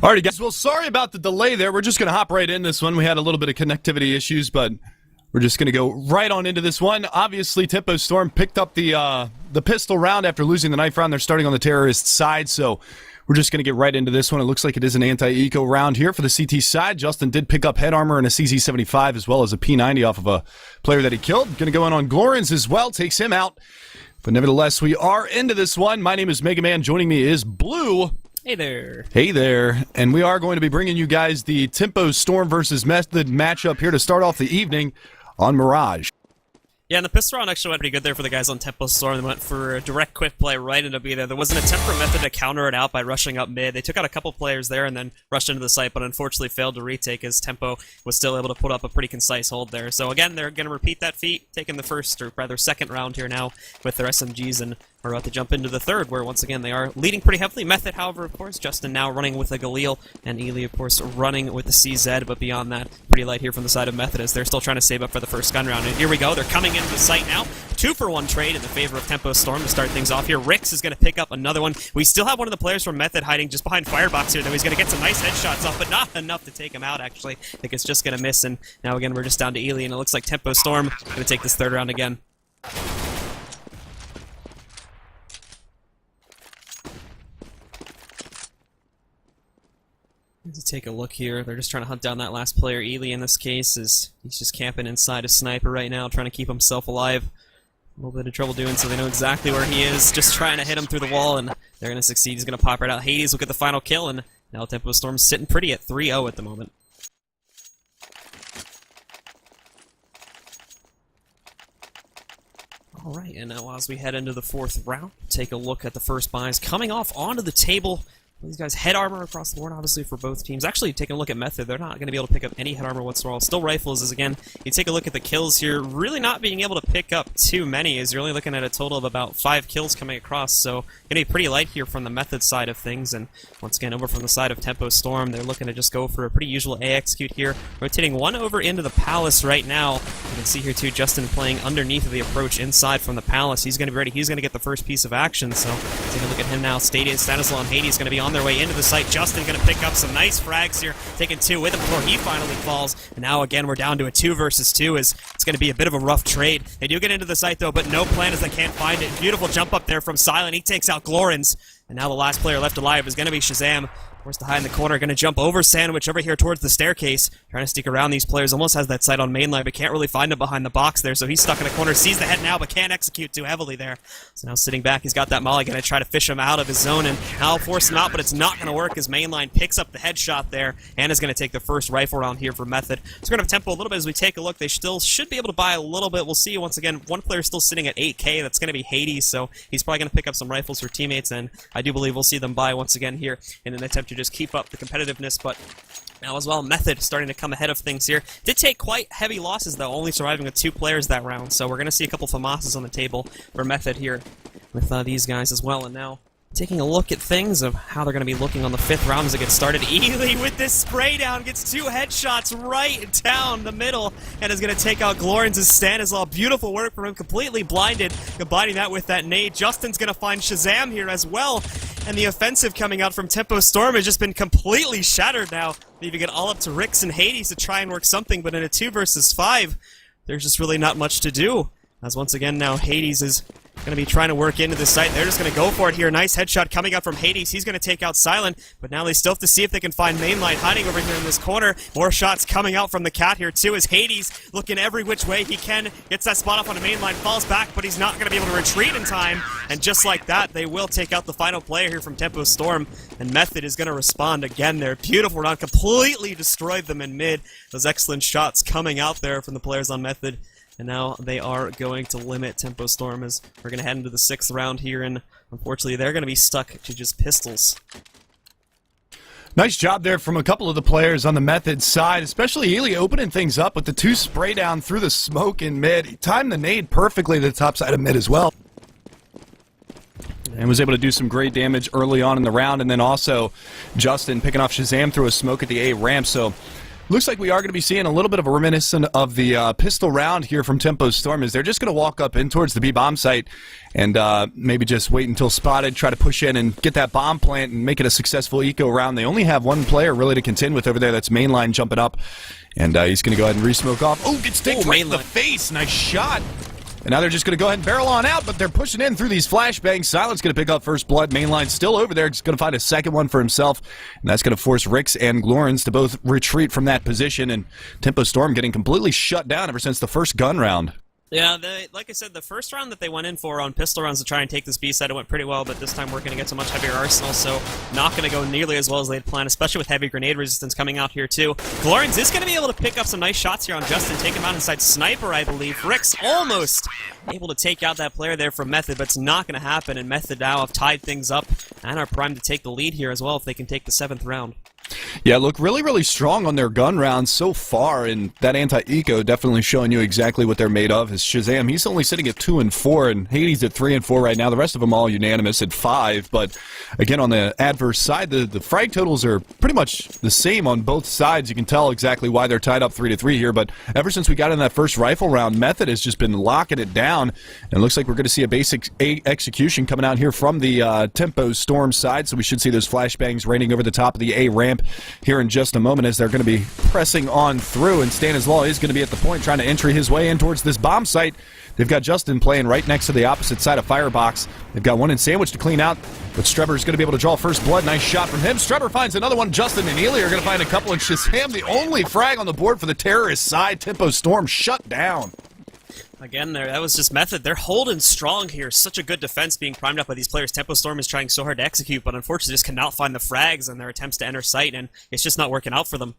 Alrighty guys, well sorry about the delay there. We're just going to hop right in this one. We had a little bit of connectivity issues, but we're just going to go right on into this one. Obviously, Tempo Storm picked up the pistol round after losing the knife round. They're starting on the terrorist side, so we're just going to get right into this one. It looks like it is an anti-eco round here for the CT side. Justin did pick up head armor and a CZ75 as well as a P90 off of a player that he killed. Going to go in on Glorins as well, takes him out. But nevertheless, we are into this one. My name is Mega Man. Joining me is Blue. Hey there. Hey there. And we are going to be bringing you guys the Tempo Storm versus Method matchup here to start off the evening on Mirage. Yeah, and the pistol round actually went pretty good there for the guys on Tempo Storm. They went for a direct quick play right into B there. There was an attempt for Method to counter it out by rushing up mid. They took out a couple players there and then rushed into the site, but unfortunately failed to retake as Tempo was still able to put up a pretty concise hold there. So again, they're going to repeat that feat, taking the first, or rather second round here now with their SMGs, and we're about to jump into the third, where once again they are leading pretty heavily. Method, however, of course, Justin now running with a Galil, and Ely, of course, running with the CZ, but beyond that, pretty light here from the side of Method as they're still trying to save up for the first gun round. And here we go, they're coming into the site now. 2-for-1 trade in the favor of Tempo Storm to start things off here. Rix is going to pick up another one. We still have one of the players from Method hiding just behind Firebox here, though he's going to get some nice headshots off, but not enough to take him out, actually. I think it's just going to miss, and now again we're just down to Ely, and it looks like Tempo Storm going to take this third round again. To take a look here, they're just trying to hunt down that last player. Ely in this case is he's just camping inside a sniper right now, trying to keep himself alive. A little bit of trouble doing so. They know exactly where he is, just trying to hit him through the wall, and they're going to succeed. He's going to pop right out. Hades will get the final kill, and now Tempo Storm's sitting pretty at 3-0 at the moment. Alright, and now as we head into the fourth round, take a look at the first buys coming off onto the table. These guys, head armor across the board, obviously, for both teams. Actually, taking a look at Method, they're not going to be able to pick up any head armor whatsoever. Still rifles, as again, you take a look at the kills here, really not being able to pick up too many, as you're only looking at a total of about 5 kills coming across, so going to be pretty light here from the Method side of things. And once again, over from the side of Tempo Storm, they're looking to just go for a pretty usual A execute here, rotating one over into the Palace right now. You can see here, too, Justin playing underneath of the approach inside from the Palace. He's going to be ready. He's going to get the first piece of action, so take a look at him now. Stanislaw and Hades going to be on their way into the site. Justin going to pick up some nice frags here, taking 2 with him before he finally falls. And now again we're down to a 2 versus 2 as it's going to be a bit of a rough trade. They do get into the site though, but no plan as they can't find it. Beautiful jump up there from Silent. He takes out Glorins. And now the last player left alive is going to be Shazam. Forced to hide in the corner, going to jump over Sandwich over here towards the staircase. Trying to sneak around these players, almost has that sight on mainline, but can't really find him behind the box there, so he's stuck in a corner, sees the head now, but can't execute too heavily there. So now sitting back, he's got that molly, going to try to fish him out of his zone, and now force him out, but it's not going to work as mainline picks up the headshot there, and is going to take the first rifle round here for Method. So we're going to have tempo a little bit as we take a look. They still should be able to buy a little bit. We'll see once again, one player still sitting at 8K, that's going to be Hades, so he's probably going to pick up some rifles for teammates, and I do believe we'll see them buy once again here in an attempt to just keep up the competitiveness, but now as well, Method starting to come ahead of things here. Did take quite heavy losses, though, only surviving with 2 players that round, so we're going to see a couple FAMASs on the table for Method here with these guys as well. And now taking a look at things of how they're going to be looking on the 5th round as it gets started. Ely with this spray down gets 2 headshots right down the middle and is going to take out Glorins as Stanislaw. Beautiful work from him, completely blinded, combining that with that nade. Justin's going to find Shazam here as well. And the offensive coming out from Tempo Storm has just been completely shattered now. They even get all up to Rix and Hades to try and work something, but in a 2 versus 5, there's just really not much to do. As once again now Hades is going to be trying to work into the site. They're just going to go for it here. Nice headshot coming out from Hades. He's going to take out Silent, but now they still have to see if they can find Mainline hiding over here in this corner. More shots coming out from the Cat here too as Hades looking every which way he can. Gets that spot off on a Mainline, falls back, but he's not going to be able to retreat in time. And just like that, they will take out the final player here from Tempo Storm. And Method is going to respond again there. Beautiful round. Completely destroyed them in mid. Those excellent shots coming out there from the players on Method. And now they are going to limit Tempo Storm as we're going to head into the 6th round here, and unfortunately they're going to be stuck to just pistols. Nice job there from a couple of the players on the Method side, especially Ely opening things up with the 2 spray down through the smoke in mid. He timed the nade perfectly to the top side of mid as well. And was able to do some great damage early on in the round, and then also Justin picking off Shazam through a smoke at the A ramp, so Looks like we are going to be seeing a little bit of a reminiscent of the pistol round here from Tempo Storm, as they're just going to walk up in towards the B bomb site and maybe just wait until spotted, try to push in and get that bomb plant and make it a successful eco round. They only have one player really to contend with over there. That's mainline jumping up, and he's going to go ahead and re-smoke off. Oh, gets dicked right in the face. Nice shot. And now they're just going to go ahead and barrel on out, but they're pushing in through these flashbangs. Silent's going to pick up first blood. Mainline still over there. Just going to find a second one for himself. And that's going to force Rix and Glorens to both retreat from that position. And Tempo Storm getting completely shut down ever since the first gun round. Yeah, like I said, the first round that they went in for on pistol rounds to try and take this B side, it went pretty well, but this time we're going to get a much heavier arsenal, so not going to go nearly as well as they'd planned, especially with heavy grenade resistance coming out here too. Glorens is going to be able to pick up some nice shots here on Justin, take him out inside Sniper, I believe. Rix almost able to take out that player there from Method, but it's not going to happen, and Method now have tied things up and are primed to take the lead here as well if they can take the 7th round. Yeah, look really, really strong on their gun rounds so far, and that anti-eco definitely showing you exactly what they're made of. Is Shazam, he's only sitting at 2 and 4, and Hades at 3 and 4 right now. The rest of them all unanimous at 5, but again, on the adverse side, the frag totals are pretty much the same on both sides. You can tell exactly why they're tied up 3-3 here, but ever since we got in that first rifle round, Method has just been locking it down, and it looks like we're going to see a basic execution coming out here from the Tempo Storm side, so we should see those flashbangs raining over the top of the A ramp here in just a moment as they're going to be pressing on through, and Stanislaw is going to be at the point trying to entry his way in towards this bomb site. They've got Justin playing right next to the opposite side of Firebox. They've got one in Sandwich to clean out, but Strebber is going to be able to draw first blood. Nice shot from him. Strebber finds another one. Justin and Ely are going to find a couple, and Shazam, the only frag on the board for the terrorist side. Tempo Storm shut down. Again, that was just Method. They're holding strong here. Such a good defense being primed up by these players. Tempo Storm is trying so hard to execute, but unfortunately just cannot find the frags in their attempts to enter site, and it's just not working out for them.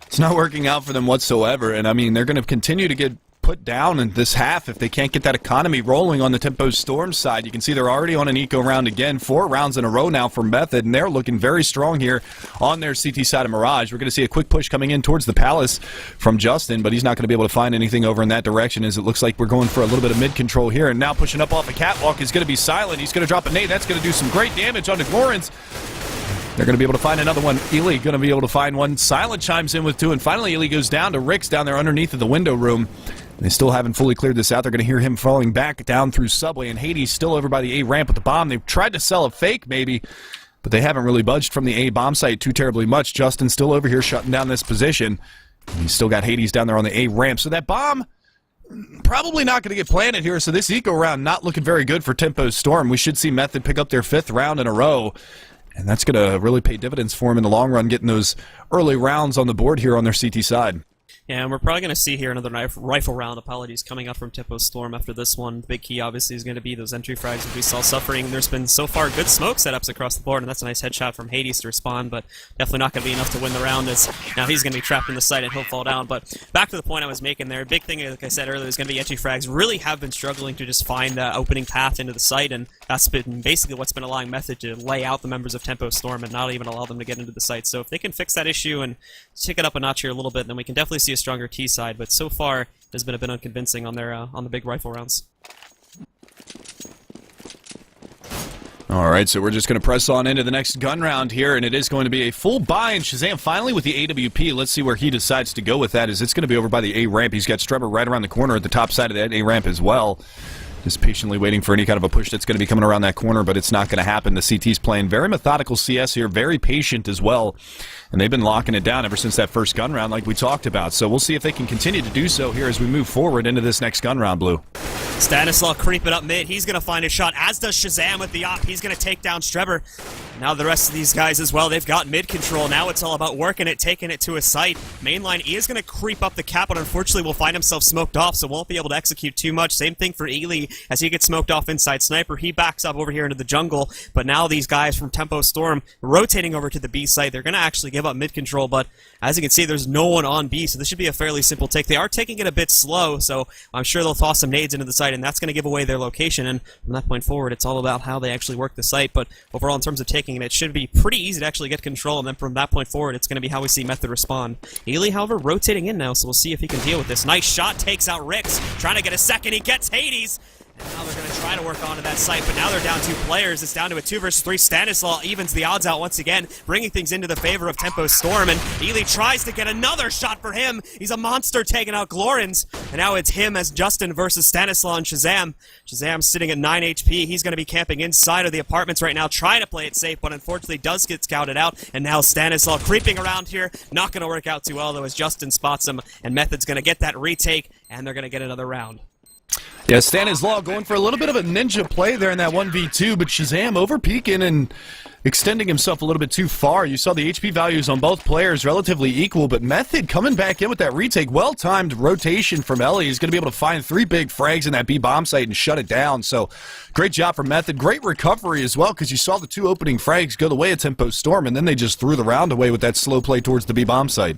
It's not working out for them whatsoever, and I mean, they're going to continue to get put down in this half if they can't get that economy rolling on the Tempo Storm side. You can see they're already on an eco round again, 4 rounds in a row now for Method, and they're looking very strong here on their CT side of Mirage. We're going to see a quick push coming in towards the Palace from Justin, but he's not going to be able to find anything over in that direction, as it looks like we're going for a little bit of mid-control here, and now pushing up off the catwalk is going to be Silent. He's going to drop a nade. That's going to do some great damage onto Glorens. They're going to be able to find another one. Ely going to be able to find one. Silent chimes in with 2, and finally Ely goes down to Rix down there underneath of the window room. They still haven't fully cleared this out. They're going to hear him falling back down through Subway, and Hades still over by the A ramp with the bomb. They've tried to sell a fake, maybe, but they haven't really budged from the A bomb site too terribly much. Justin's still over here shutting down this position. And he's still got Hades down there on the A ramp. So that bomb probably not going to get planted here. So this eco round not looking very good for Tempo Storm. We should see Method pick up their 5th round in a row. And that's going to really pay dividends for him in the long run, getting those early rounds on the board here on their CT side. Yeah, and we're probably going to see here another rifle round. Apologies coming up from Tempo Storm after this one. The big key, obviously, is going to be those entry frags that we saw suffering. There's been, so far, good smoke setups across the board, and that's a nice headshot from Hades to respond, but definitely not going to be enough to win the round, as now he's going to be trapped in the site and he'll fall down. But back to the point I was making there, big thing, like I said earlier, is going to be entry frags. Really have been struggling to just find the opening path into the site, and that's been basically what's been allowing Method to lay out the members of Tempo Storm and not even allow them to get into the site. So if they can fix that issue and tick it up a notch here a little bit, then we can definitely see a stronger T side. But so far, it has been a bit unconvincing on their on the big rifle rounds. All right, so we're just going to press on into the next gun round here, and it is going to be a full buy, and Shazam finally with the AWP. Let's see where he decides to go with that, as it's going to be over by the A ramp. He's got Strebber right around the corner at the top side of that A ramp as well. Just patiently waiting for any kind of a push that's going to be coming around that corner, but it's not going to happen. The CT's playing very methodical CS here, very patient as well, and they've been locking it down ever since that first gun round like we talked about. So we'll see if they can continue to do so here as we move forward into this next gun round, Blue. Stanislaw creeping up mid. He's going to find a shot, as does Shazam with the op. He's going to take down Strebber. Now the rest of these guys as well, they've got mid control. Now it's all about working it, taking it to a site. Mainline, he is going to creep up the cap, but unfortunately will find himself smoked off, so won't be able to execute too much. Same thing for Ely, as he gets smoked off inside Sniper. He backs up over here into the jungle, but now these guys from Tempo Storm rotating over to the B site. They're going to actually give up mid control, but as you can see, there's no one on B, so this should be a fairly simple take. They are taking it a bit slow, so I'm sure they'll toss some nades into the site, and that's going to give away their location, and from that point forward, it's all about how they actually work the site. But overall, in terms of taking it should be pretty easy to actually get control, and then from that point forward, it's going to be how we see Method respond. Ely, however, rotating in now, so we'll see if he can deal with this. Nice shot, takes out Rix, trying to get a second. He gets Hades. Now they're going to try to work onto that site, but now they're down 2 players. It's down to a 2 versus 3. Stanislaw evens the odds out once again, bringing things into the favor of Tempo Storm, and Ely tries to get another shot for him. He's a monster taking out Glorins, and now it's him as Justin versus Stanislaw and Shazam. Shazam sitting at 9 HP. He's going to be camping inside of the apartments right now, trying to play it safe, but unfortunately does get scouted out, and now Stanislaw creeping around here. Not going to work out too well, though, as Justin spots him, and Method's going to get that retake, and they're going to get another round. Yeah, Stanislaw going for a little bit of a ninja play there in that 1v2, but Shazam over-peaking and extending himself a little bit too far. You saw the HP values on both players relatively equal, but Method coming back in with that retake. Well-timed rotation from Ellie. He's going to be able to find 3 big frags in that B bomb site and shut it down. So great job from Method. Great recovery as well, because you saw the 2 opening frags go the way of Tempo Storm, and then they just threw the round away with that slow play towards the B bomb site.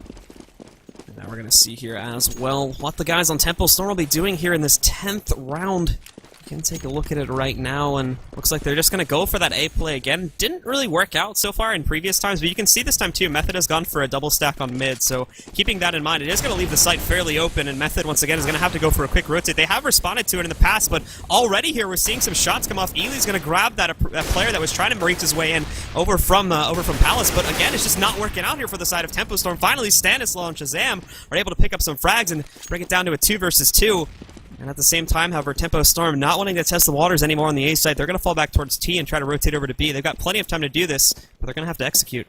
Now we're going to see here as well what the guys on Tempo Storm will be doing here in this 10th round. You can take a look at it right now, and looks like they're just going to go for that A play again. Didn't really work out so far in previous times, but you can see this time too, Method has gone for a double stack on mid, so keeping that in mind, it is going to leave the site fairly open, and Method once again is going to have to go for a quick rotate. They have responded to it in the past, but already here we're seeing some shots come off. Ely's going to grab that player that was trying to reach his way in over from Palace, but again, it's just not working out here for the side of Tempo Storm. Finally, Stanislaw and Shazam are able to pick up some frags and bring it down to a 2 versus 2. And at the same time, however, Tempo Storm not wanting to test the waters anymore on the A side. They're going to fall back towards T and try to rotate over to B. They've got plenty of time to do this, but they're going to have to execute.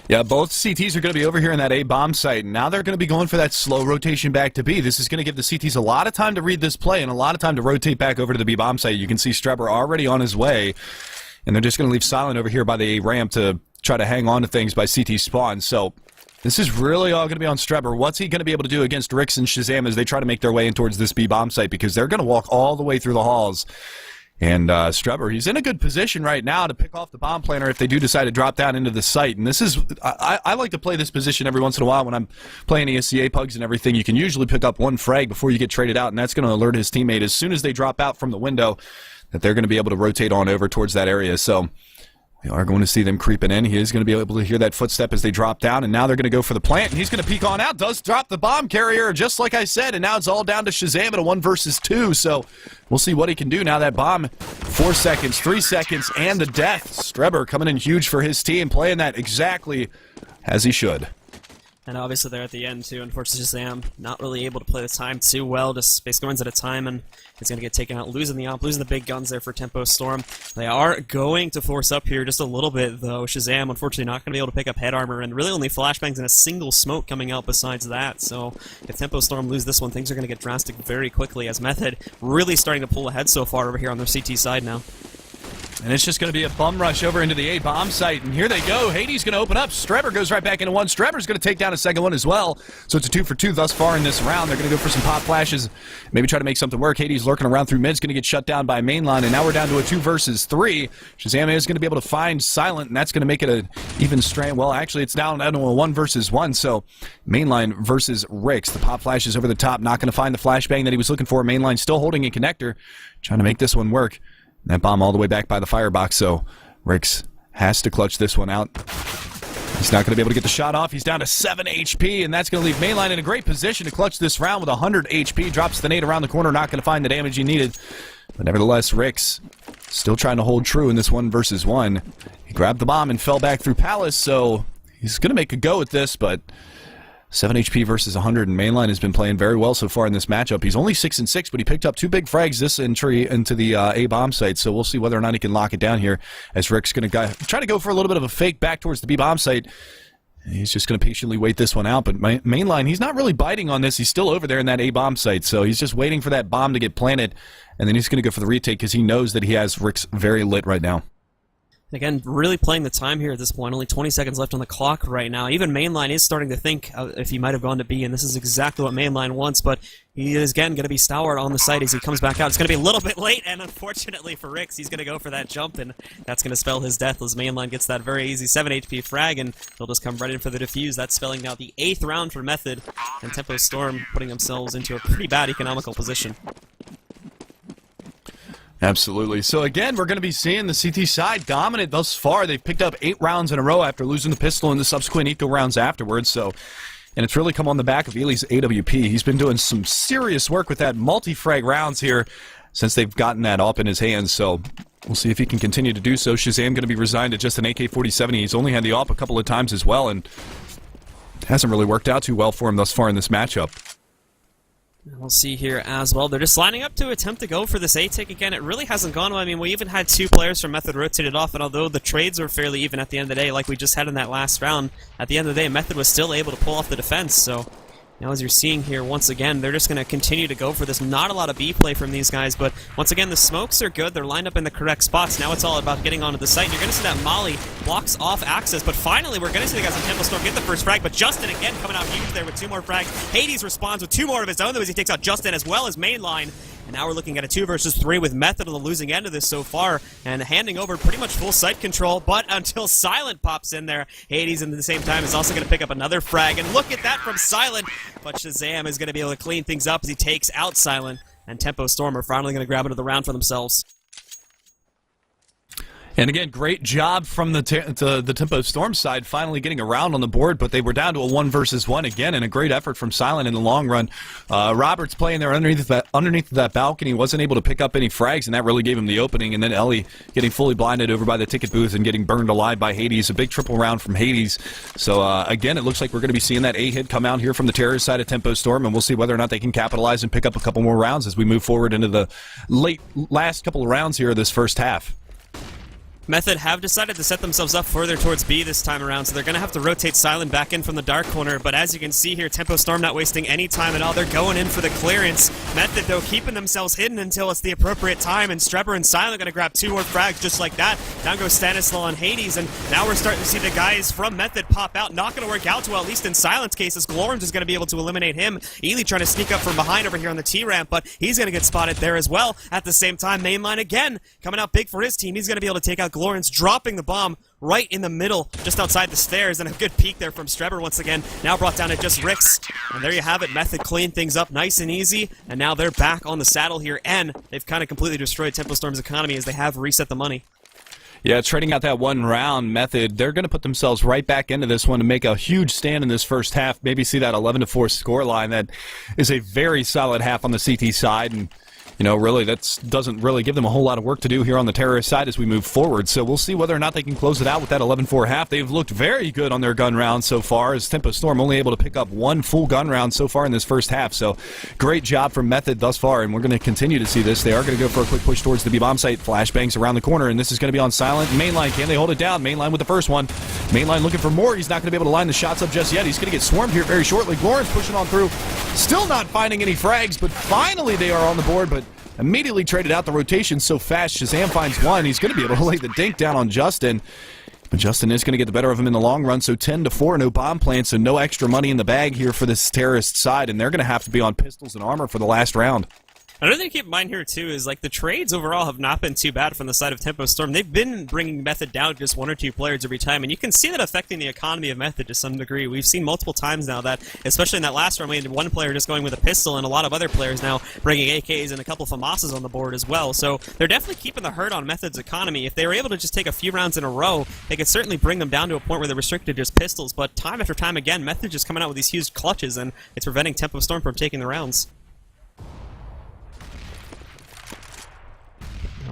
Yeah, both CTs are going to be over here in that A bomb site, and now they're going to be going for that slow rotation back to B. This is going to give the CTs a lot of time to read this play and a lot of time to rotate back over to the B bomb site. You can see Strebber already on his way, and they're just going to leave Silent over here by the A ramp to try to hang on to things by CT spawn. So this is really all going to be on Strebber. What's he going to be able to do against Rix and Shazam as they try to make their way in towards this B bomb site, because they're going to walk all the way through the halls. And Strebber, he's in a good position right now to pick off the bomb planner if they do decide to drop down into the site. And this is, I like to play this position every once in a while when I'm playing ESEA pugs and everything. You can usually pick up 1 frag before you get traded out, and that's going to alert his teammate as soon as they drop out from the window that they're going to be able to rotate on over towards that area. So we are going to see them creeping in. He is going to be able to hear that footstep as they drop down, and now they're going to go for the plant, and he's going to peek on out. Does drop the bomb carrier, just like I said, and now it's all down to Shazam at a 1 versus 2, so we'll see what he can do now. That bomb, 4 seconds, 3 seconds, and the death. Strebber coming in huge for his team, playing that exactly as he should. And obviously they're at the end too. Unfortunately, Shazam not really able to play the time too well, just basically runs at a time, and it's going to get taken out, losing the AWP, losing the big guns there for Tempo Storm. They are going to force up here just a little bit, though. Shazam, unfortunately, not going to be able to pick up head armor, and really only flashbangs and a single smoke coming out besides that. So if Tempo Storm lose this one, things are going to get drastic very quickly, as Method really starting to pull ahead so far over here on their CT side now. And it's just going to be a bum rush over into the A bomb site. And here they go. Hades going to open up. Strebber goes right back into 1. Strebber's going to take down a second one as well. So it's a 2 for 2 thus far in this round. They're going to go for some pop flashes. Maybe try to make something work. Hades lurking around through mid's going to get shut down by Mainline. And now we're down to a 2 versus 3. Shazam is going to be able to find Silent, and that's going to make it an even strain. Well, actually, it's down to a 1 versus 1. So Mainline versus Rix. The pop flash is over the top. Not going to find the flashbang that he was looking for. Mainline still holding a connector. Trying to make this one work. That bomb all the way back by the firebox, so Rix has to clutch this one out. He's not going to be able to get the shot off. He's down to 7 HP, and that's going to leave Mainline in a great position to clutch this round with 100 HP. Drops the nade around the corner, not going to find the damage he needed. But nevertheless, Rix still trying to hold true in this 1 versus 1. He grabbed the bomb and fell back through Palace, so he's going to make a go at this, but 7 HP versus 100, and Mainline has been playing very well so far in this matchup. He's only 6 and 6, but he picked up 2 big frags this entry into the A bomb site, so we'll see whether or not he can lock it down here, as Rick's going to try to go for a little bit of a fake back towards the B bomb site. He's just going to patiently wait this one out, but Mainline, he's not really biting on this. He's still over there in that A bomb site, so he's just waiting for that bomb to get planted, and then he's going to go for the retake because he knows that he has Rick's very lit right now. Again, really playing the time here at this point. Only 20 seconds left on the clock right now. Even Mainline is starting to think if he might have gone to B, and this is exactly what Mainline wants, but he is, again, going to be stalwart on the site as he comes back out. It's going to be a little bit late, and unfortunately for Rix, he's going to go for that jump, and that's going to spell his death as Mainline gets that very easy 7 HP frag, and he'll just come right in for the defuse. That's spelling now the 8th round for Method, and Tempo Storm putting themselves into a pretty bad economical position. Absolutely. So again, we're going to be seeing the CT side dominant thus far. They've picked up 8 rounds in a row after losing the pistol in the subsequent eco rounds afterwards. So, and it's really come on the back of Ely's AWP. He's been doing some serious work with that multi-frag rounds here since they've gotten that up in his hands. So we'll see if he can continue to do so. Shazam going to be resigned to just an AK-47. He's only had the op a couple of times as well, and hasn't really worked out too well for him thus far in this matchup. We'll see here as well. They're just lining up to attempt to go for this A-tick again. It really hasn't gone well. I mean, we even had 2 players from Method rotated off, and although the trades were fairly even at the end of the day, like we just had in that last round, at the end of the day, Method was still able to pull off the defense. So now as you're seeing here, once again, they're just going to continue to go for this. Not a lot of B play from these guys, but once again, the smokes are good. They're lined up in the correct spots. Now it's all about getting onto the site. And you're going to see that Molly blocks off access, but finally we're going to see the guys on Tempo Storm get the first frag, but Justin again coming out huge there with 2 more frags. Hades responds with 2 more of his own, though, as he takes out Justin as well as Mainline. And now we're looking at a 2 versus 3 with Method on the losing end of this so far, and handing over pretty much full site control, but until Silent pops in there, Hades at the same time is also going to pick up another frag, and look at that from Silent, but Shazam is going to be able to clean things up as he takes out Silent, and Tempo Storm are finally going to grab into the round for themselves. And again, great job from the Tempo Storm side, finally getting a round on the board, but they were down to a 1 versus 1 again, and a great effort from Silent in the long run. Roberts playing there underneath that balcony, wasn't able to pick up any frags, and that really gave him the opening, and then Ellie getting fully blinded over by the ticket booth and getting burned alive by Hades. A big triple round from Hades. So again, it looks like we're going to be seeing that A-hit come out here from the terrorist side of Tempo Storm, and we'll see whether or not they can capitalize and pick up a couple more rounds as we move forward into the last couple of rounds here of this first half. Method have decided to set themselves up further towards B this time around, so they're going to have to rotate Silent back in from the dark corner, but as you can see here, Tempo Storm not wasting any time at all. They're going in for the clearance. Method, though, keeping themselves hidden until it's the appropriate time, and Strebber and Silent going to grab 2 more frags just like that. Down goes Stanislaw and Hades, and now we're starting to see the guys from Method pop out. Not going to work out too well, at least in Silent's case, as Glorms is going to be able to eliminate him. Ely trying to sneak up from behind over here on the T-ramp, but he's going to get spotted there as well. At the same time, Mainline again coming out big for his team. He's going to be able to take out Glorms, dropping the bomb right in the middle, just outside the stairs, and a good peek there from Strebber once again, now brought down to just Rix, and there you have it. Method cleaned things up nice and easy, and now they're back on the saddle here, and they've kind of completely destroyed Tempo Storm's economy as they have reset the money. Yeah, trading out that 1 round. Method, they're going to put themselves right back into this one to make a huge stand in this first half, maybe see that 11-4 scoreline. That is a very solid half on the CT side, and you know, really, that doesn't really give them a whole lot of work to do here on the terrorist side as we move forward. So we'll see whether or not they can close it out with that 11-4 half. They've looked very good on their gun round so far, as Tempo Storm only able to pick up 1 full gun round so far in this first half. So great job from Method thus far, and we're going to continue to see this. They are going to go for a quick push towards the B-bomb site. Flashbangs around the corner, and this is going to be on Silent. Mainline, can they hold it down? Mainline with the first one. Mainline looking for more. He's not going to be able to line the shots up just yet. He's going to get swarmed here very shortly. Lawrence pushing on through. Still not finding any frags, but finally they are on the board, but immediately traded out the rotation so fast. Shazam finds one. He's going to be able to lay the dink down on Justin. But Justin is going to get the better of him in the long run, so 10-4, no bomb plant, so no extra money in the bag here for this terrorist side, and they're going to have to be on pistols and armor for the last round. Another thing to keep in mind here, too, is like the trades overall have not been too bad from the side of Tempo Storm. They've been bringing Method down to just 1 or 2 players every time, and you can see that affecting the economy of Method to some degree. We've seen multiple times now that, especially in that last round, we had 1 player just going with a pistol, and a lot of other players now bringing AKs and a couple FAMASas on the board as well. So they're definitely keeping the hurt on Method's economy. If they were able to just take a few rounds in a row, they could certainly bring them down to a point where they're restricted to just pistols, but time after time again, Method just coming out with these huge clutches, and it's preventing Tempo Storm from taking the rounds.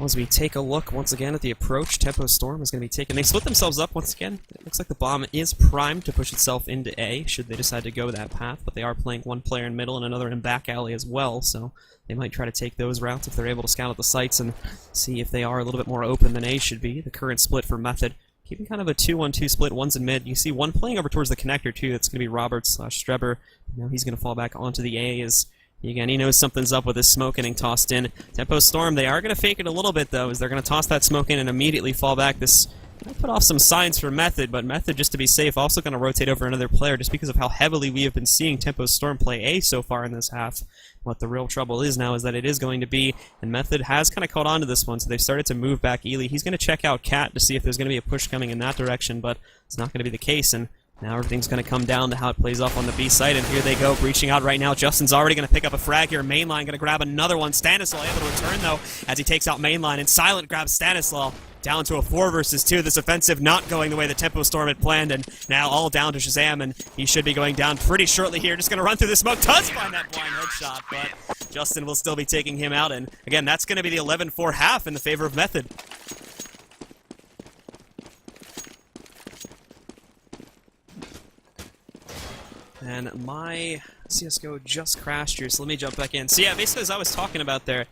As we take a look once again at the approach, Tempo Storm is going to be taken. They split themselves up once again. It looks like the bomb is primed to push itself into A, should they decide to go that path, but they are playing 1 player in middle and another in back alley as well, so they might try to take those routes if they're able to scout out the sites and see if they are a little bit more open than A should be. The current split for Method, keeping kind of a 2-1-2 split, 1's in mid. You see 1 playing over towards the connector too, that's going to be Roberts/Strebber. Now he's going to fall back onto the A as again, he knows something's up with his smoke getting tossed in. Tempo Storm, they are going to fake it a little bit, though, as they're going to toss that smoke in and immediately fall back. This might put off some signs for Method, but Method, just to be safe, also going to rotate over another player just because of how heavily we have been seeing Tempo Storm play A so far in this half. What the real trouble is now is that it is going to be, and Method has kind of caught on to this one, so they've started to move back Ely. He's going to check out Cat to see if there's going to be a push coming in that direction, but it's not going to be the case, and now everything's going to come down to how it plays off on the B side, and here they go, breaching out right now. Justin's already going to pick up a frag here. Mainline going to grab another one. Stanislaw able to return, though, as he takes out Mainline, and Silent grabs Stanislaw. Down to a 4 versus 2. This offensive not going the way the Tempo Storm had planned, and now all down to Shazam, and he should be going down pretty shortly here. Just going to run through the smoke. Does find that blind headshot, but Justin will still be taking him out, and again, that's going to be the 11-4 half in the favor of Method. And my CSGO just crashed here, so let me jump back in. So yeah, basically as I was talking about there,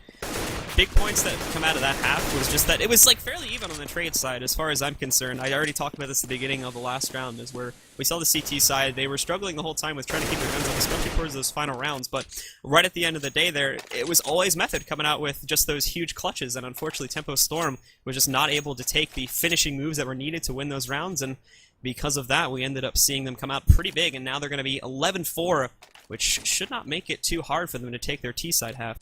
big points that come out of that half was just that it was like fairly even on the trade side as far as I'm concerned. I already talked about this at the beginning of the last round, is where we saw the CT side. They were struggling the whole time with trying to keep their guns up, especially towards those final rounds, but right at the end of the day there, it was always Method coming out with just those huge clutches, and unfortunately Tempo Storm was just not able to take the finishing moves that were needed to win those rounds, and because of that, we ended up seeing them come out pretty big, and now they're going to be 11-4, which should not make it too hard for them to take their T-side half.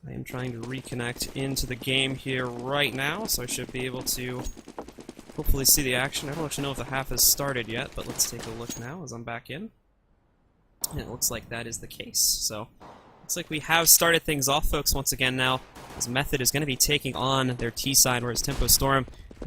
I am trying to reconnect into the game here right now, so I should be able to hopefully see the action. I don't actually know if the half has started yet, but let's take a look now as I'm back in. And it looks like that is the case, so looks like we have started things off, folks, once again now, as Method is going to be taking on their T-side, whereas Tempo Storm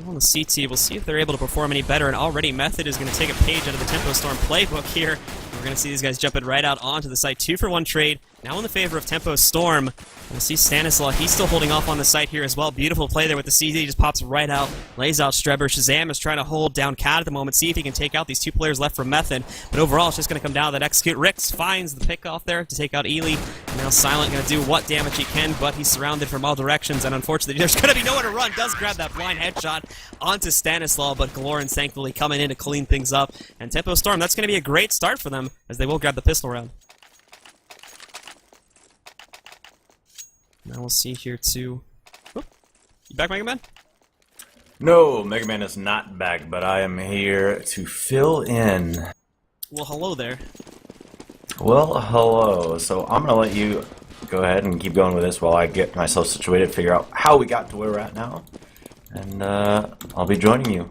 on the CT, we'll see if they're able to perform any better, and already Method is going to take a page out of the Tempo Storm playbook here. We're going to see these guys jumping right out onto the site. 2-for-1 trade, now in the favor of Tempo Storm. We'll see Stanislaw, he's still holding off on the site here as well. Beautiful play there with the CZ, just pops right out, lays out Strebber. Shazam is trying to hold down Cat at the moment, see if he can take out these two players left from Method, but overall it's just going to come down to that execute. Rix finds the pick off there to take out Ely. Now Silent going to do what damage he can, but he's surrounded from all directions, and unfortunately there's going to be nowhere to run. Does grab that blind headshot onto Stanislaw, but Glorins thankfully coming in to clean things up. And Tempo Storm, that's going to be a great start for them, as they will grab the pistol round. Now we'll see here too. Oh, you back, Mega Man? No, Mega Man is not back, but I am here to fill in. Well, hello there. Well, hello. So I'm gonna let you go ahead and keep going with this while I get myself situated, figure out how we got to where we're at now, and I'll be joining you.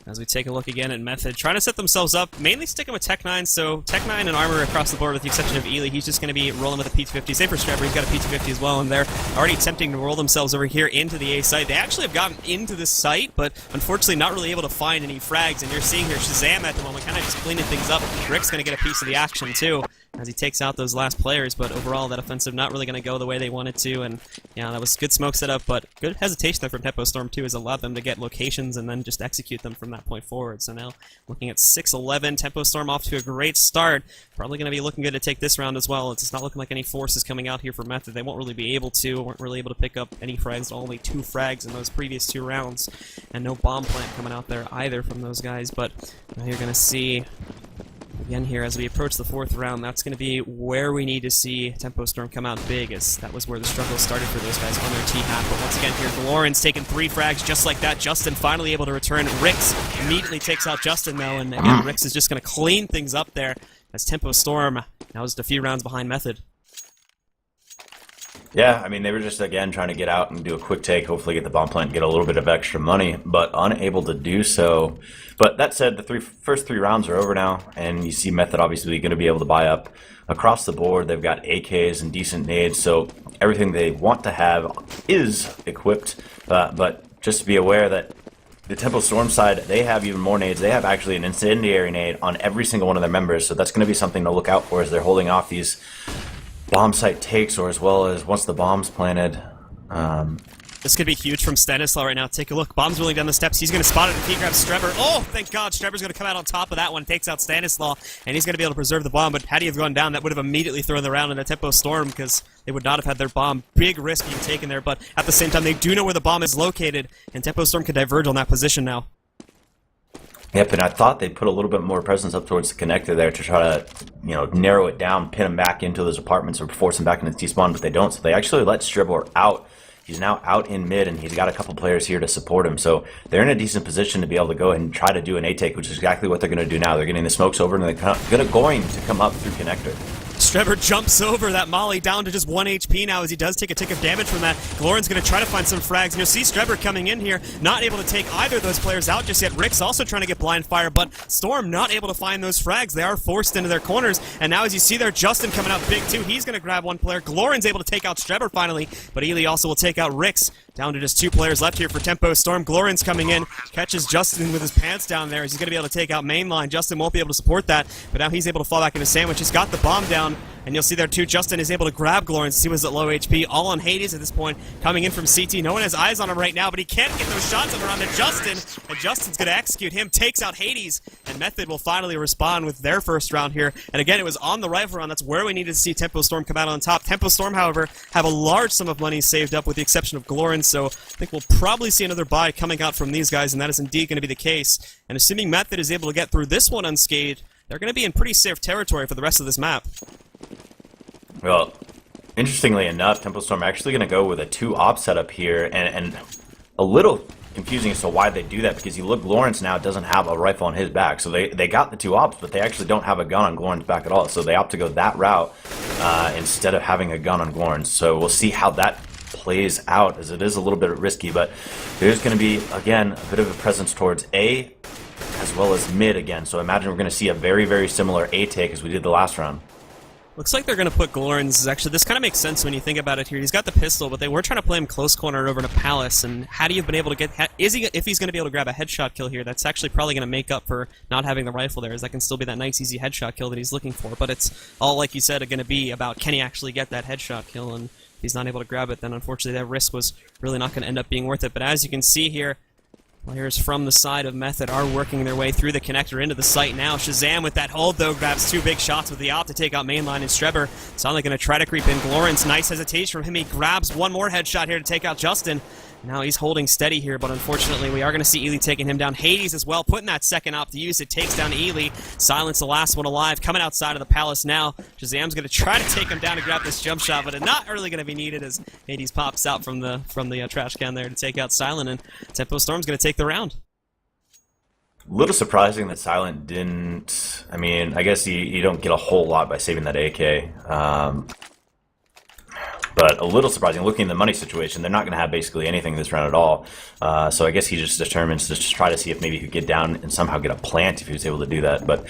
As we take a look again at Method, trying to set themselves up, mainly sticking with Tech-9, so Tech-9 and Armor across the board with the exception of Ely. He's just going to be rolling with a P250. Same for Strebber, he's got a P250 as well, and they're already attempting to roll themselves over here into the A site. They actually have gotten into this site, but unfortunately not really able to find any frags, and you're seeing here Shazam at the moment kind of just cleaning things up. Rick's going to get a piece of the action too, as he takes out those last players, but overall that offensive not really going to go the way they wanted to, and yeah, that was good smoke setup, but good hesitation there from Tempo Storm too, has allowed them to get locations and then just execute them from that point forward. So now looking at 6-11, Tempo Storm off to a great start, probably going to be looking good to take this round as well. It's just not looking like any forces coming out here for Method. They won't really be able to, weren't really able to pick up any frags, only 2 frags in those previous 2 rounds, and no bomb plant coming out there either from those guys, but now you're going to see again here, as we approach the 4th round, that's going to be where we need to see Tempo Storm come out big, as that was where the struggle started for those guys on their T-half. But once again here, Glorins taking 3 frags just like that. Justin finally able to return. Rix immediately takes out Justin, though, and again, Rix is just going to clean things up there, as Tempo Storm now just a few rounds behind Method. Yeah, I mean, they were just, again, trying to get out and do a quick take, hopefully get the bomb plant and get a little bit of extra money, but unable to do so. But that said, the first three rounds are over now, and you see Method obviously going to be able to buy up across the board. They've got AKs and decent nades, so everything they want to have is equipped, but just to be aware that the Tempo Storm side, they have even more nades. They have actually an incendiary nade on every single one of their members, so that's going to be something to look out for as they're holding off these bomb site takes, or as well as once the bomb's planted. This could be huge from Stanislaw right now. Take a look. Bomb's rolling down the steps. He's going to spot it, and he grabs Strebber. Oh, thank God. Strebber's going to come out on top of that one. Takes out Stanislaw, and he's going to be able to preserve the bomb. But had he have gone down, that would have immediately thrown the round in a Tempo Storm, because they would not have had their bomb. Big risk being taken there, but at the same time, they do know where the bomb is located, and Tempo Storm can diverge on that position now. Yep, and I thought they'd put a little bit more presence up towards the connector there to try to, narrow it down, pin him back into those apartments, or force him back into the T-spawn, but they don't. So they actually let Strebber out. He's now out in mid, and he's got a couple players here to support him. So they're in a decent position to be able to go ahead and try to do an A-take, which is exactly what they're going to do now. They're getting the smokes over, and they're going to come up through connector. Strebber jumps over that molly down to just 1 HP now, as he does take a tick of damage from that. Glorin's going to try to find some frags, and you'll see Strebber coming in here, not able to take either of those players out just yet. Rick's also trying to get blind fire, but Storm not able to find those frags. They are forced into their corners, and now as you see there, Justin coming out big too. He's going to grab one player. Glorin's able to take out Strebber finally, but Ely also will take out Rick's. Down to just 2 players left here for Tempo Storm. Glorin's coming in, catches Justin with his pants down there, as he's going to be able to take out mainline. Justin won't be able to support that, but now he's able to fall back into sandwich. He's got the bomb down, And you'll see there too, Justin is able to grab Glorens. He was at low HP, all on Hades at this point, coming in from CT. No one has eyes on him right now, but he can't get those shots up around to Justin. And Justin's going to execute him, takes out Hades. And Method will finally respond with their first round here. And again, it was on the rifle round. That's where we needed to see Tempo Storm come out on top. Tempo Storm, however, have a large sum of money saved up with the exception of Glorens. So I think we'll probably see another buy coming out from these guys, and that is indeed going to be the case. And assuming Method is able to get through this one unscathed, they're going to be in pretty safe territory for the rest of this map. Well, interestingly enough, Tempo Storm actually going to go with a 2-op setup here, and a little confusing as to why they do that, because you look, Lawrence now doesn't have a rifle on his back, so they got the 2 ops, but they actually don't have a gun on Glorn's back at all, so they opt to go that route instead of having a gun on Glorn. So we'll see how that plays out, as it is a little bit risky, but there's going to be, again, a bit of a presence towards A as well as mid again, so I imagine we're going to see a very, very similar A take as we did the last round. Looks like they're going to put Glorens. Actually, this kind of makes sense when you think about it here. He's got the pistol, but they were trying to play him close corner over to Palace. And had he been able to get... if he's going to be able to grab a headshot kill here, that's actually probably going to make up for not having the rifle there, as that can still be that nice, easy headshot kill that he's looking for. But it's all, like you said, going to be about can he actually get that headshot kill. And if he's not able to grab it, then unfortunately that risk was really not going to end up being worth it. But as you can see here, players from the side of Method are working their way through the connector into the site now. Shazam with that hold, though, grabs 2 big shots with the op to take out mainline, and Strebber suddenly going to try to creep in. Glorens, nice hesitation from him. He grabs one more headshot here to take out Justin. Now he's holding steady here, but unfortunately we are going to see Ely taking him down. Hades as well, putting that second op to use. It takes down Ely. Silence, the last one alive, coming outside of the Palace now. Shazam's going to try to take him down to grab this jump shot, but it's not really going to be needed as Hades pops out from the trash can there to take out Silent, and Tempo Storm's going to take the round. A little surprising that Silent didn't... I mean, I guess you don't get a whole lot by saving that AK. But a little surprising, looking at the money situation, they're not going to have basically anything this round at all. So I guess he just determines to just try to see if maybe he could get down and somehow get a plant if he was able to do that. But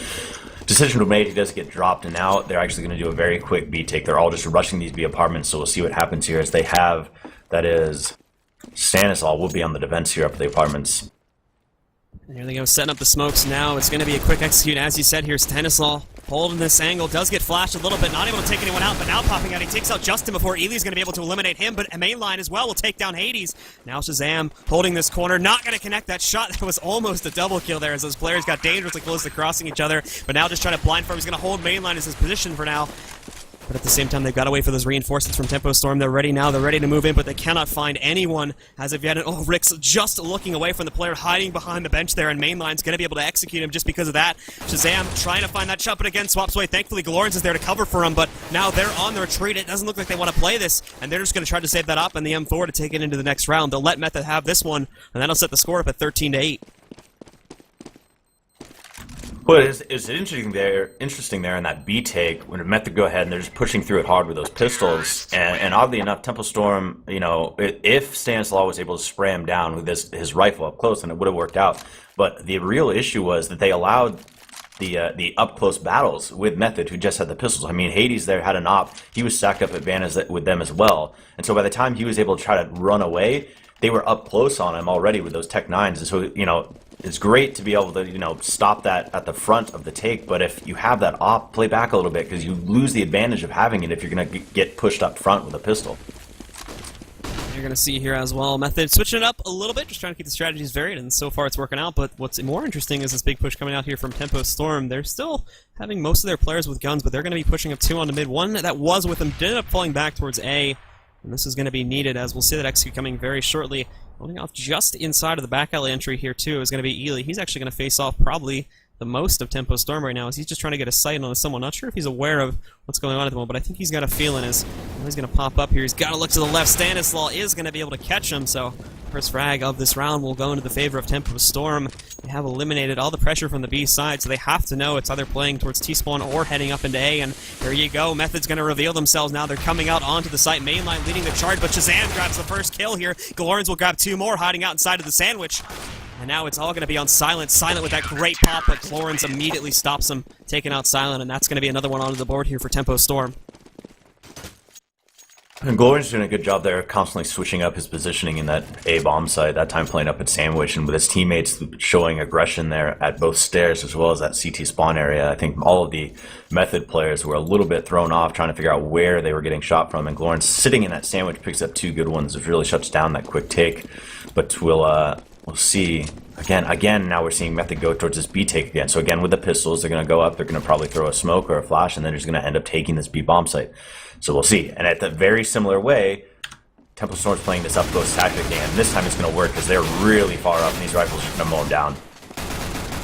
decision was made, he does get dropped, and now they're actually going to do a very quick B take. They're all just rushing these B apartments, so we'll see what happens here as they have, that is, Stanislaw will be on the defense here up at the apartments. And here they go, setting up the smokes now. It's going to be a quick execute, as you said here. Stanislaw holding this angle, does get flashed a little bit, not able to take anyone out, but now popping out. He takes out Justin before Ely's going to be able to eliminate him, but mainline as well will take down Hades. Now Shazam holding this corner, not going to connect that shot. That was almost a double kill there as those players got dangerously close to crossing each other, but now just trying to blind farm. He's going to hold mainline as his position for now. But at the same time, they've got to wait for those reinforcements from Tempo Storm. They're ready now. They're ready to move in, but they cannot find anyone as of yet. And, oh, Rick's just looking away from the player, hiding behind the bench there, and Mainline's going to be able to execute him just because of that. Shazam trying to find that shot, but again, swaps away. Thankfully, Glorens is there to cover for him, but now they're on the retreat. It doesn't look like they want to play this, and they're just going to try to save that up and the M4 to take it into the next round. They'll let Method have this one, and that'll set the score up at 13-8. Well, it's interesting there in that B take when Method go ahead and they're just pushing through it hard with those pistols. And oddly enough, Tempo Storm, you know, if Stanislaw was able to spray him down with his rifle up close, then it would have worked out. But the real issue was that they allowed the up close battles with Method, who just had the pistols. I mean, Hades there had an op; he was stacked up advantage with them as well. And so by the time he was able to try to run away, they were up close on him already with those Tech 9s. And so, you know, it's great to be able to, you know, stop that at the front of the take, but if you have that op, play back a little bit, because you lose the advantage of having it if you're going to get pushed up front with a pistol. You're going to see here as well, Method switching it up a little bit, just trying to keep the strategies varied, and so far it's working out, but what's more interesting is this big push coming out here from Tempo Storm. They're still having most of their players with guns, but they're going to be pushing up 2 on the mid. One that was with them did end up falling back towards A, and this is going to be needed, as we'll see that execute coming very shortly. Holding off just inside of the back alley entry here, too, is going to be Ely. He's actually going to face off probably the most of Tempo Storm right now, as he's just trying to get a sight on someone. Not sure if he's aware of what's going on at the moment, but I think he's got a feeling as he's going to pop up here. He's got to look to the left. Stanislaw is going to be able to catch him, so first frag of this round will go into the favor of Tempo Storm. They have eliminated all the pressure from the B side, so they have to know it's either playing towards T-spawn or heading up into A, and there you go. Method's going to reveal themselves now. They're coming out onto the site. Mainline leading the charge, but Shazam grabs the first kill here. Glorens will grab 2 more, hiding out inside of the sandwich. And now it's all going to be on Silent. Silent with that great pop, but Glorens immediately stops him, taking out Silent, and that's going to be another one onto the board here for Tempo Storm. And Glorian's doing a good job there, constantly switching up his positioning in that A bomb site, that time playing up at Sandwich, and with his teammates showing aggression there at both stairs as well as that CT spawn area. I think all of the Method players were a little bit thrown off trying to figure out where they were getting shot from, and Glorian sitting in that Sandwich picks up 2 good ones. It really shuts down that quick take, but we'll see. Again, now we're seeing Method go towards this B take again. So again, with the pistols, they're going to go up, they're going to probably throw a smoke or a flash, and then they're just going to end up taking this B bomb site. So we'll see. And at the very similar way, Tempo Storm's playing this up close tactic, and this time it's going to work because they're really far up, and these rifles are going to mow them down.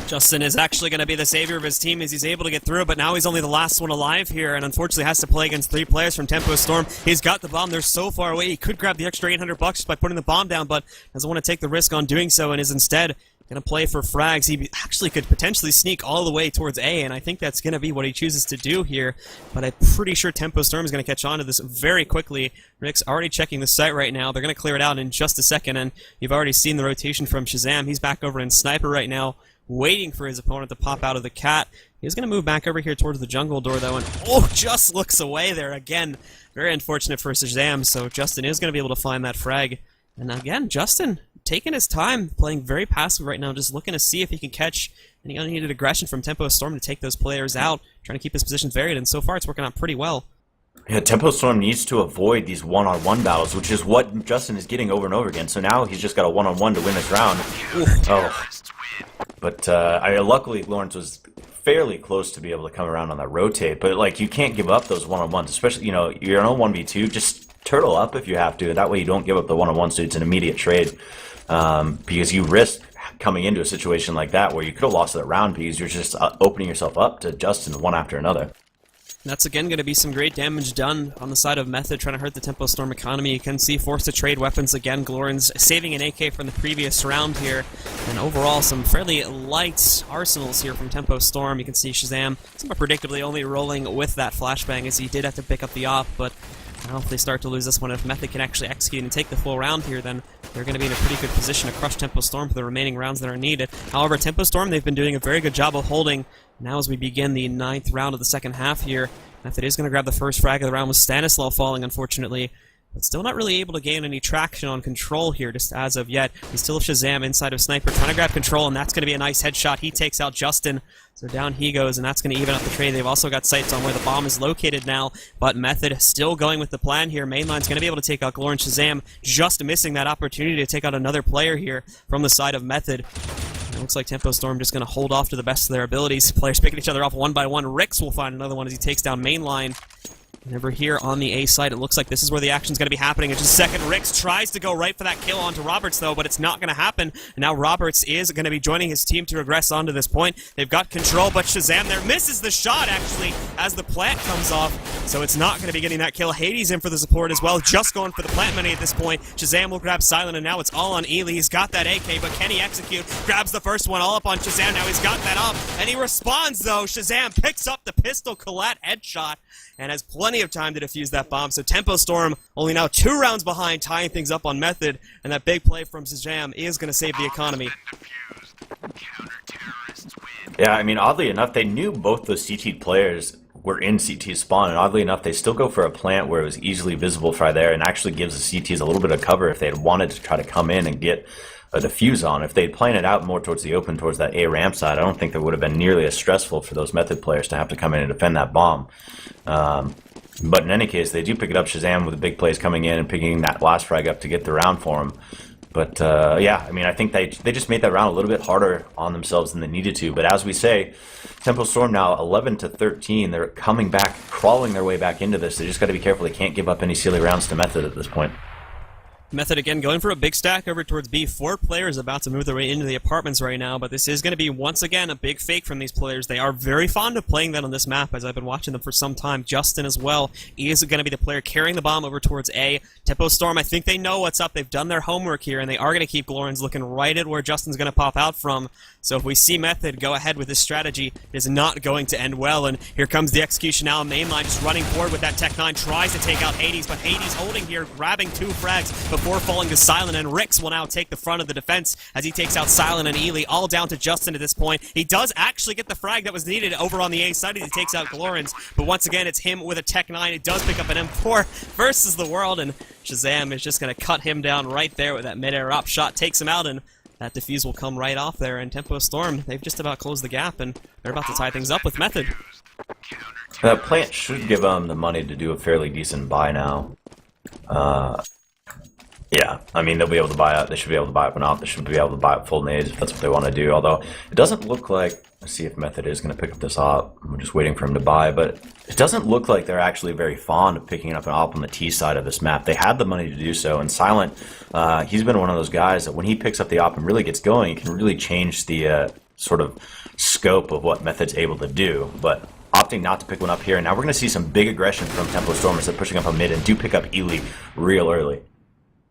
Justin is actually going to be the savior of his team as he's able to get through, but now he's only the last one alive here, and unfortunately has to play against 3 players from Tempo Storm. He's got the bomb. They're so far away. He could grab the extra $800 just by putting the bomb down, but doesn't want to take the risk on doing so, and is instead going to play for frags. He actually could potentially sneak all the way towards A, and I think that's going to be what he chooses to do here, but I'm pretty sure Tempo Storm is going to catch on to this very quickly. Rick's already checking the site right now. They're going to clear it out in just a second, and you've already seen the rotation from Shazam. He's back over in Sniper right now, waiting for his opponent to pop out of the cat. He's going to move back over here towards the jungle door, though, and just looks away there. Again, very unfortunate for Shazam, so Justin is going to be able to find that frag. And again, Justin taking his time, playing very passive right now, just looking to see if he can catch any unneeded aggression from Tempo Storm to take those players out, trying to keep his positions varied, and so far it's working out pretty well. Yeah, Tempo Storm needs to avoid these one-on-one battles, which is what Justin is getting over and over again. So now he's just got a one-on-one to win this round. But luckily Lawrence was fairly close to be able to come around on that rotate. But like, you can't give up those one-on-ones, especially, you know, you're on 1v2. Just turtle up if you have to. That way you don't give up the one-on-one, so it's an immediate trade. Because you risk coming into a situation like that where you could have lost that round because you're just opening yourself up to Justin one after another. That's again going to be some great damage done on the side of Method, trying to hurt the Tempo Storm economy. You can see forced to trade weapons again. Glorian's saving an AK from the previous round here. And overall, some fairly light arsenals here from Tempo Storm. You can see Shazam somewhat predictably only rolling with that flashbang as he did have to pick up the op, but now if they start to lose this one, if Method can actually execute and take the full round here, then they're going to be in a pretty good position to crush Tempo Storm for the remaining rounds that are needed. However, Tempo Storm, they've been doing a very good job of holding. Now as we begin the 9th round of the second half here, Method is going to grab the first frag of the round with Stanislaw falling, unfortunately. But still not really able to gain any traction on control here, just as of yet. We still have Shazam inside of Sniper trying to grab control, and that's going to be a nice headshot. He takes out Justin, so down he goes, and that's going to even up the trade. They've also got sights on where the bomb is located now, but Method still going with the plan here. Mainline's going to be able to take out Glor and Shazam, just missing that opportunity to take out another player here from the side of Method. It looks like Tempo Storm just going to hold off to the best of their abilities. Players picking each other off one by one. Rix will find another one as he takes down Mainline. And over here on the A side, it looks like this is where the action's going to be happening. In just a second, Rix tries to go right for that kill onto Roberts, though, but it's not going to happen. And now Roberts is going to be joining his team to regress onto this point. They've got control, but Shazam there misses the shot, actually, as the plant comes off. So it's not going to be getting that kill. Hades in for the support as well, just going for the plant money at this point. Shazam will grab Silent, and now it's all on Ely. He's got that AK, but can he execute? Grabs the first one, all up on Shazam. Now he's got that up, and he responds, though. Shazam picks up the pistol collat headshot and has plenty of time to defuse that bomb. So Tempo Storm only now 2 rounds behind, tying things up on Method, and that big play from Shazam is going to save the economy. Yeah, I mean, oddly enough, they knew both those CT players were in CT spawn, and oddly enough, they still go for a plant where it was easily visible from there and actually gives the CTs a little bit of cover if they had wanted to try to come in and get a defuse on. If they'd planned it out more towards the open, towards that A ramp side, I don't think that would have been nearly as stressful for those Method players to have to come in and defend that bomb. But in any case, they do pick it up. Shazam with the big plays coming in and picking that last frag up to get the round for him. But yeah, I mean, I think they just made that round a little bit harder on themselves than they needed to. But as we say, Tempo Storm now 11-13. They're coming back, crawling their way back into this. They just got to be careful. They can't give up any silly rounds to Method at this point. Method again going for a big stack over towards B. 4 players about to move their way into the apartments right now, but this is going to be once again a big fake from these players. They are very fond of playing that on this map, as I've been watching them for some time. Justin as well, he is going to be the player carrying the bomb over towards A. Tempo Storm, I think they know what's up. They've done their homework here, and they are going to keep Glorians looking right at where Justin's going to pop out from. So if we see Method go ahead with this strategy, it is not going to end well. And here comes the execution now. Mainline just running forward with that Tech-9, tries to take out Hades, but Hades holding here, grabbing 2 frags before falling to Silent, and Rix will now take the front of the defense as he takes out Silent and Ely, all down to Justin at this point. He does actually get the frag that was needed over on the A side as he takes out Glorans, but once again, it's him with a Tech-9. It does pick up an M4 versus the world, and Shazam is just going to cut him down right there with that mid-air up shot, takes him out, and that defuse will come right off there, and Tempo Storm, they've just about closed the gap, and they're about to tie things up with Method. Plant should give them the money to do a fairly decent buy now. Yeah, I mean, they'll be able to buy it. They should be able to buy it Panop. They should be able to buy it full nades if that's what they want to do. Although, it doesn't look like... Let's see if Method is going to pick up this op. We're just waiting for him to buy, but it doesn't look like they're actually very fond of picking up an op on the T side of this map. They had the money to do so, and Silent, he's been one of those guys that when he picks up the op and really gets going, he can really change the sort of scope of what Method's able to do. But opting not to pick one up here, and now we're going to see some big aggression from Tempo Stormers. They're pushing up a mid and do pick up Ely real early.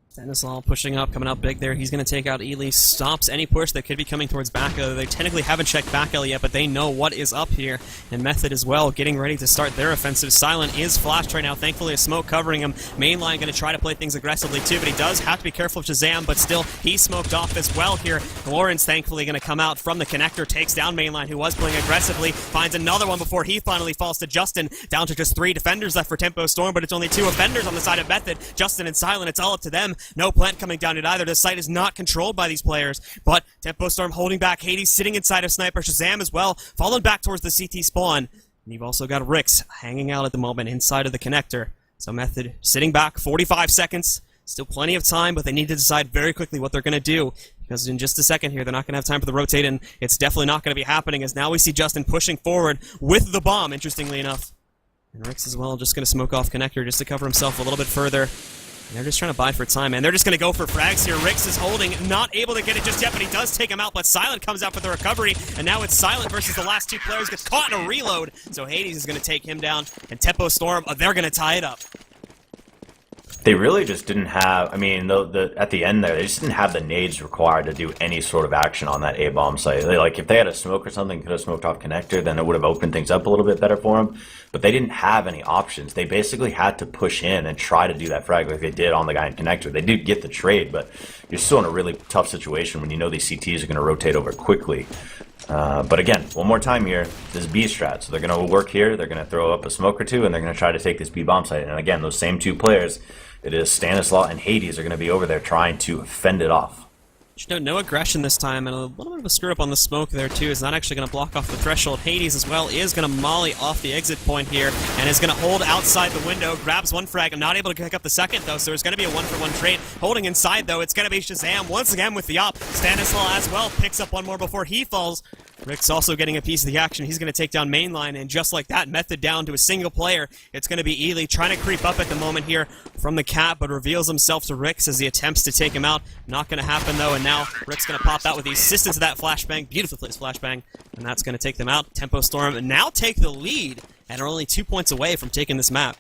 Stanislaw pushing up, coming out big there. He's going to take out Ely, stops any push that could be coming towards back L. They technically haven't checked back L yet, but they know what is up here. And Method as well, getting ready to start their offensive. Silent is flashed right now. Thankfully, a smoke covering him. Mainline going to try to play things aggressively too, but he does have to be careful of Shazam, but still, he's smoked off as well here. Lawrence thankfully going to come out from the connector, takes down Mainline, who was playing aggressively, finds another one before he finally falls to Justin. Down to just 3 defenders left for Tempo Storm, but it's only 2 offenders on the side of Method. Justin and Silent, it's all up to them. No plant coming down it either. The site is not controlled by these players, but Tempo Storm holding back Hades, sitting inside of Sniper. Shazam as well, falling back towards the CT spawn. And you've also got Rix hanging out at the moment inside of the connector. So Method sitting back, 45 seconds. Still plenty of time, but they need to decide very quickly what they're going to do. Because in just a second here, they're not going to have time for the rotate, and it's definitely not going to be happening, as now we see Justin pushing forward with the bomb, interestingly enough. And Rix as well, just going to smoke off connector just to cover himself a little bit further. And they're just trying to buy for time, man. They're just going to go for frags here. Rix is holding, not able to get it just yet, but he does take him out, but Silent comes out for the recovery, and now it's Silent versus the last 2 players, gets caught in a reload, so Hades is going to take him down, and Tempo Storm, they're going to tie it up. They really just didn't have, I mean, at the end there, they just didn't have the nades required to do any sort of action on that A-bomb site. Like, if they had a smoke or something, could have smoked off connector, then it would have opened things up a little bit better for them. But they didn't have any options. They basically had to push in and try to do that frag like they did on the guy in connector. They did get the trade, but you're still in a really tough situation when you know these CTs are going to rotate over quickly. But again, one more time here, this is B strat. So they're going to work here, they're going to throw up a smoke or 2, and they're going to try to take this B bomb site. And again, those same 2 players, it is Stanislaw and Hades are going to be over there trying to fend it off. No aggression this time, and a little bit of a screw up on the smoke there too. Is not actually going to block off the threshold. Hades as well is going to molly off the exit point here, and is going to hold outside the window, grabs 1 frag. I'm not able to pick up the second though, so there's going to be a 1-for-1 trade. Holding inside though, it's going to be Shazam once again with the op. Stanislaw as well picks up 1 more before he falls. Rick's also getting a piece of the action. He's going to take down Mainline, and just like that, Method down to a single player. It's going to be Ely trying to creep up at the moment here from the cap, but reveals himself to Rix as he attempts to take him out. Not going to happen though, and now Rick's going to pop out with the assistance of that flashbang. Beautifully placed flashbang, and that's going to take them out. Tempo Storm now take the lead, and are only 2 points away from taking this map.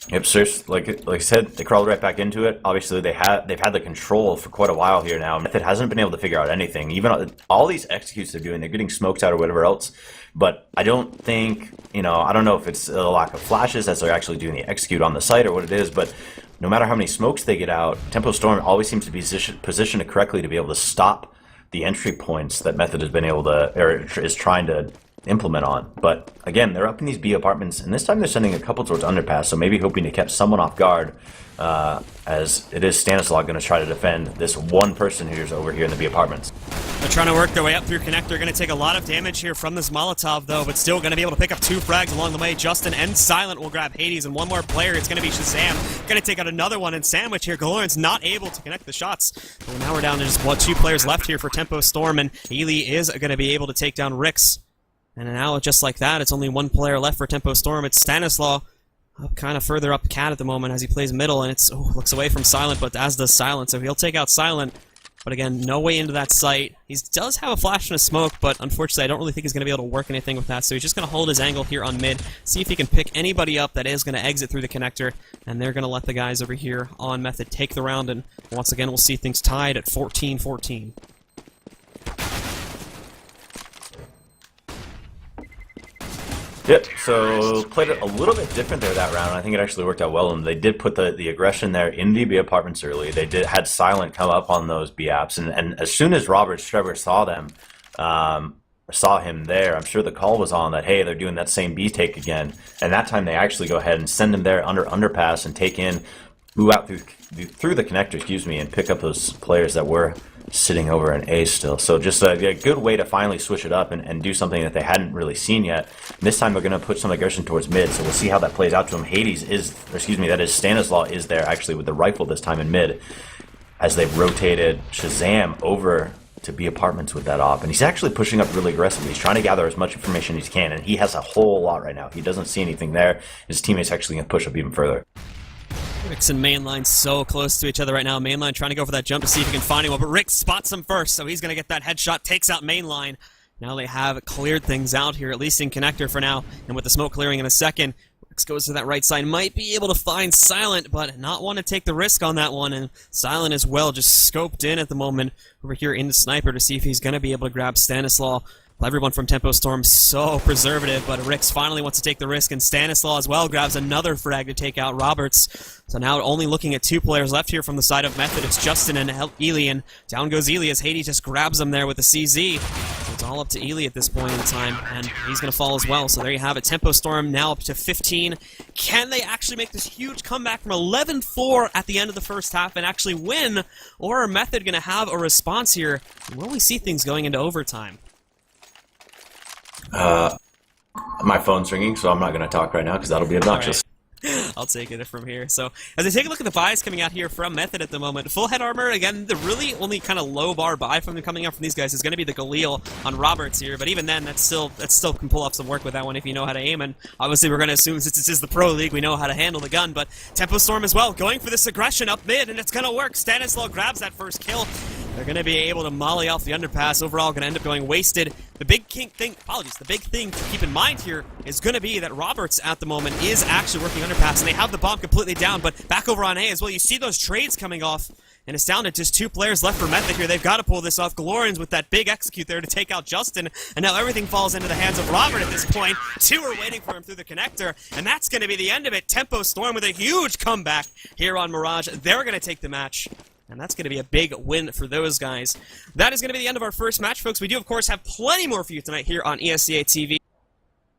Yep, seriously, like I said, they crawled right back into it. Obviously, they've had the control for quite a while here now. Method hasn't been able to figure out anything. Even all these executes they're doing, they're getting smoked out or whatever else. But I don't think, I don't know if it's a lack of flashes as they're actually doing the execute on the site or what it is, but no matter how many smokes they get out, Tempo Storm always seems to be positioned correctly to be able to stop the entry points that Method has been able to, or is trying to implement on. But again, they're up in these B apartments, and this time they're sending a couple towards underpass, so maybe hoping to catch someone off guard, as it is Stanislaw going to try to defend this 1 person who's over here in the B apartments. They're trying to work their way up through connector. Going to take a lot of damage here from this Molotov though, but still going to be able to pick up 2 frags along the way. Justin and Silent will grab Hades, and 1 more player. It's going to be Shazam. Going to take out another one, and Sandwich here. Galoran's not able to connect the shots. But now we're down to just 2 players left here for Tempo Storm, and Ely is going to be able to take down Rix. And now, just like that, it's only 1 player left for Tempo Storm. It's Stanislaw, up kind of further up Cat at the moment as he plays middle, and it's looks away from Silent, but as does Silent, so he'll take out Silent. But again, no way into that site. He does have a flash and a smoke, but unfortunately, I don't really think he's going to be able to work anything with that, so he's just going to hold his angle here on mid, see if he can pick anybody up that is going to exit through the connector, and they're going to let the guys over here on Method take the round, and once again, we'll see things tied at 14-14. Yep, so played it a little bit different there that round. I think it actually worked out well, and they did put the aggression there in the B apartments early. They had Silent come up on those B apps, and as soon as Trevor saw them, saw him there, I'm sure the call was on that, hey, they're doing that same B take again, and that time they actually go ahead and send him there under underpass and take in, move out through the connector, excuse me, and pick up those players that were sitting over an A still. So just a good way to finally switch it up and do something that they hadn't really seen yet. And this time they're going to put some aggression towards mid, so we'll see how that plays out to him. That is Stanislaw is there actually with the rifle this time in mid, as they've rotated Shazam over to B apartments with that op, and he's actually pushing up really aggressively. He's trying to gather as much information as he can, and he has a whole lot right now. He doesn't see anything there. His teammate's actually going to push up even further. Rix and Mainline so close to each other right now. Mainline trying to go for that jump to see if he can find anyone, but Rix spots him first, so he's going to get that headshot, takes out Mainline. Now they have cleared things out here, at least in connector for now, and with the smoke clearing in a second, Rix goes to that right side, might be able to find Silent, but not want to take the risk on that one, and Silent as well, just scoped in at the moment over here into Sniper to see if he's going to be able to grab Stanislaw. Everyone from Tempo Storm so preservative, but Rix finally wants to take the risk, and Stanislaw as well grabs another frag to take out Roberts. So now only looking at 2 players left here from the side of Method. It's Justin and Ely, and down goes Ely as Hades just grabs him there with the CZ. So it's all up to Ely at this point in time, and he's going to fall as well. So there you have it. Tempo Storm now up to 15. Can they actually make this huge comeback from 11-4 at the end of the first half and actually win? Or are Method going to have a response here? Will we see things going into overtime? My phone's ringing, so I'm not going to talk right now because that'll be obnoxious. I'll take it from here. So, as I take a look at the buys coming out here from Method at the moment, full head armor, again, the really only kind of low bar buy from them coming out from these guys is going to be the Galil on Roberts here, but even then, that still can pull off some work with that one if you know how to aim, and obviously we're going to assume since this is the Pro League, we know how to handle the gun, but Tempo Storm as well, going for this aggression up mid, and it's going to work. Stanislaw grabs that first kill. They're going to be able to molly off the underpass. Overall, going to end up going wasted. The big thing to keep in mind here is going to be that Roberts at the moment is actually working underpass, and they have the bomb completely down, but back over on A as well. You see those trades coming off, and it's down to just 2 players left for Method here. They've got to pull this off. Galorians with that big execute there to take out Justin, and now everything falls into the hands of Robert at this point. 2 are waiting for him through the connector, and that's going to be the end of it. Tempo Storm with a huge comeback here on Mirage. They're going to take the match. And that's going to be a big win for those guys. That is going to be the end of our first match, folks. We do, of course, have plenty more for you tonight here on ESEA TV.